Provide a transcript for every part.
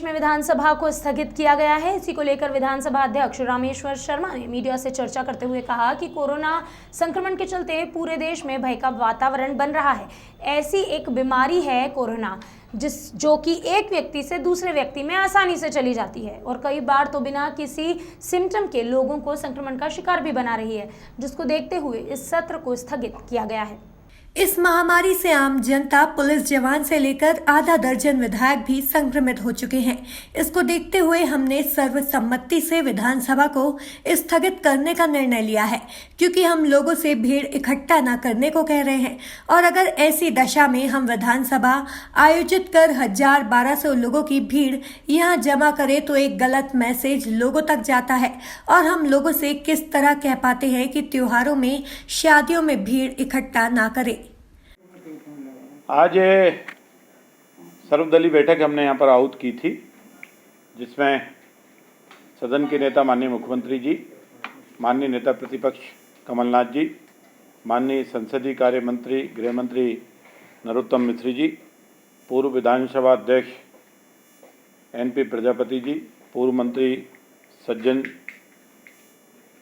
में विधानसभा को स्थगित किया गया है। इसी को लेकर विधानसभा अध्यक्ष रामेश्वर शर्मा ने मीडिया से चर्चा करते हुए कहा कि कोरोना संक्रमण के चलते पूरे देश में भय का वातावरण बन रहा है। ऐसी एक बीमारी है कोरोना जो कि एक व्यक्ति से दूसरे व्यक्ति में आसानी से चली जाती है और कई बार तो बिना किसी सिम्टम के लोगों को संक्रमण का शिकार भी बना रही है, जिसको देखते हुए इस सत्र को स्थगित किया गया है। इस महामारी से आम जनता, पुलिस जवान से लेकर आधा दर्जन विधायक भी संक्रमित हो चुके हैं। इसको देखते हुए हमने सर्वसम्मति से विधानसभा को स्थगित करने का निर्णय लिया है, क्योंकि हम लोगों से भीड़ इकट्ठा न करने को कह रहे हैं और अगर ऐसी दशा में हम विधानसभा आयोजित कर 1000-1200 लोगों की भीड़ यहाँ जमा करें तो एक गलत मैसेज लोगों तक जाता है और हम लोगों से किस तरह कह पाते हैं कि त्योहारों में, शादियों में भीड़ इकट्ठा ना करें। आज सर्वदलीय बैठक हमने यहाँ पर आहूत की थी, जिसमें सदन के नेता माननीय मुख्यमंत्री जी, माननीय नेता प्रतिपक्ष कमलनाथ जी, माननीय संसदीय कार्य मंत्री गृह मंत्री नरोत्तम मिश्र जी, पूर्व विधानसभा अध्यक्ष एनपी प्रजापति जी, पूर्व मंत्री सज्जन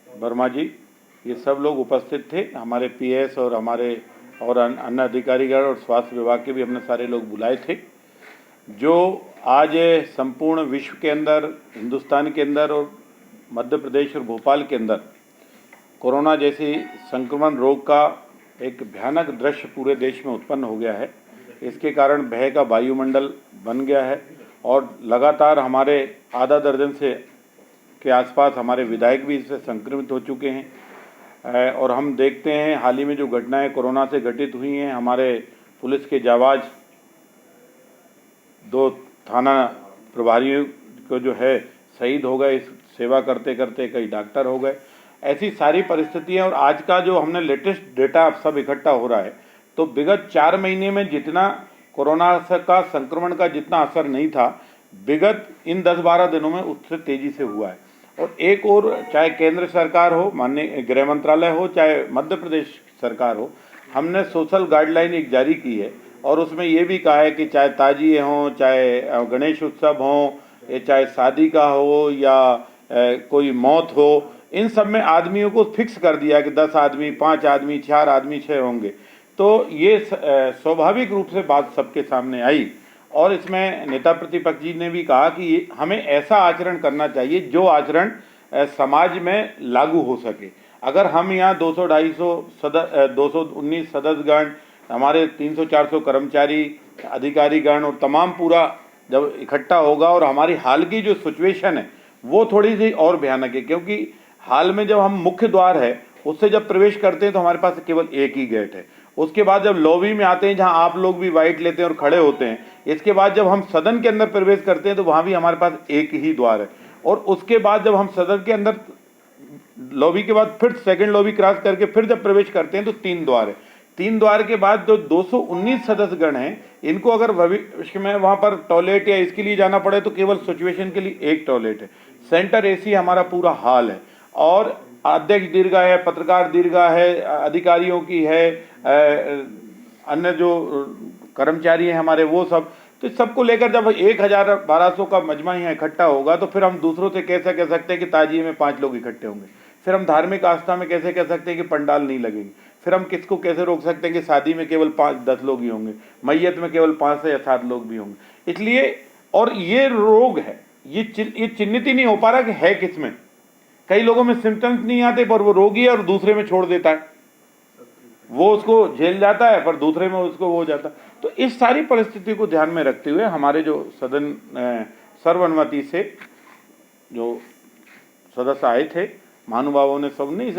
वर्मा जी, ये सब लोग उपस्थित थे। हमारे पीएस और हमारे अन्य अधिकारीगण और स्वास्थ्य विभाग के भी हमने सारे लोग बुलाए थे। जो आज संपूर्ण विश्व के अंदर, हिंदुस्तान के अंदर और मध्य प्रदेश और भोपाल के अंदर कोरोना जैसी संक्रमण रोग का एक भयानक दृश्य पूरे देश में उत्पन्न हो गया है। इसके कारण भय का वायुमंडल बन गया है और लगातार हमारे आधा दर्जन से के आसपास हमारे विधायक भी इससे संक्रमित हो चुके हैं। और हम देखते हैं हाल ही में जो घटनाएं कोरोना से घटित हुई हैं, हमारे पुलिस के जाबाज 2 थाना प्रभारियों को जो है शहीद हो गए, इस सेवा करते करते कई डॉक्टर हो गए। ऐसी सारी परिस्थितियां और आज का जो हमने लेटेस्ट डेटा सब इकट्ठा हो रहा है, तो विगत 4 महीने में जितना कोरोना का संक्रमण का जितना असर नहीं था, विगत इन 10-12 दिनों में उससे तेजी से हुआ है। और एक और, चाहे केंद्र सरकार हो, माननीय गृह मंत्रालय हो, चाहे मध्य प्रदेश सरकार हो, हमने सोशल गाइडलाइन एक जारी की है और उसमें ये भी कहा है कि चाहे ताजिए हों, चाहे गणेश उत्सव हों, चाहे शादी का हो या कोई मौत हो, इन सब में आदमियों को फिक्स कर दिया कि 10 आदमी, 5 आदमी, 4 आदमी, 6 होंगे। तो ये स्वाभाविक रूप से बात सबके सामने आई और इसमें नेता प्रतिपक्ष जी ने भी कहा कि हमें ऐसा आचरण करना चाहिए जो आचरण समाज में लागू हो सके। अगर हम यहाँ 219 सदस्यगण, हमारे 300-400 कर्मचारी, अधिकारीगण और तमाम पूरा जब इकट्ठा होगा और हमारी हाल की जो सिचुएशन है वो थोड़ी सी और भयानक है, क्योंकि हाल में जब हम मुख्य द्वार है उससे जब प्रवेश करते हैं तो हमारे पास केवल एक ही गेट है। उसके बाद जब लॉबी में आते हैं जहां आप लोग भी वाइट लेते हैं और खड़े होते हैं, इसके बाद जब हम सदन के अंदर प्रवेश करते हैं तो वहां भी हमारे पास एक ही द्वार है। और उसके बाद जब हम सदन के अंदर लॉबी के बाद फिर सेकंड लॉबी क्रॉस करके फिर जब प्रवेश करते हैं तो 3 द्वार है। 3 द्वार के बाद जो 219 सदस्यगण हैं, इनको अगर भविष्य में वहां पर टॉयलेट या इसके लिए जाना पड़े तो केवल सिचुएशन के लिए एक टॉयलेट है। सेंटर एसी हमारा पूरा हाल है और अध्यक्ष दीर्घा है, पत्रकार दीर्घा है, अधिकारियों की है, अन्य जो कर्मचारी हैं हमारे वो सब। तो सबको लेकर जब 1000-1200 का मजमा यहाँ इकट्ठा होगा तो फिर हम दूसरों से कैसे कह सकते हैं कि ताजिए में 5 लोग इकट्ठे होंगे। फिर हम धार्मिक आस्था में कैसे कह सकते हैं कि पंडाल नहीं लगेंगे। फिर हम किसको कैसे रोक सकते हैं कि शादी में केवल 5-10 लोग ही होंगे, मैयत में केवल 5 से या 7 लोग भी होंगे। इसलिए, और ये रोग है, ये चिन्हित ही नहीं हो पा रहा कि है किसमें। कई लोगों में सिम्टम्स नहीं आते पर वो रोगी है और दूसरे में छोड़ देता है, वो उसको झेल जाता है पर दूसरे में उसको वो हो जाता है। तो इस सारी परिस्थिति को ध्यान में रखते हुए हमारे जो सदन सर्वानुमति से जो सदस्य आए थे, महानुभावों ने सबने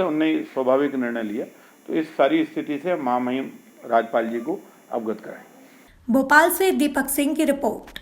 स्वाभाविक निर्णय लिया। तो इस सारी स्थिति से महामहिम राज्यपाल जी को अवगत कराएं। भोपाल से दीपक सिंह की रिपोर्ट।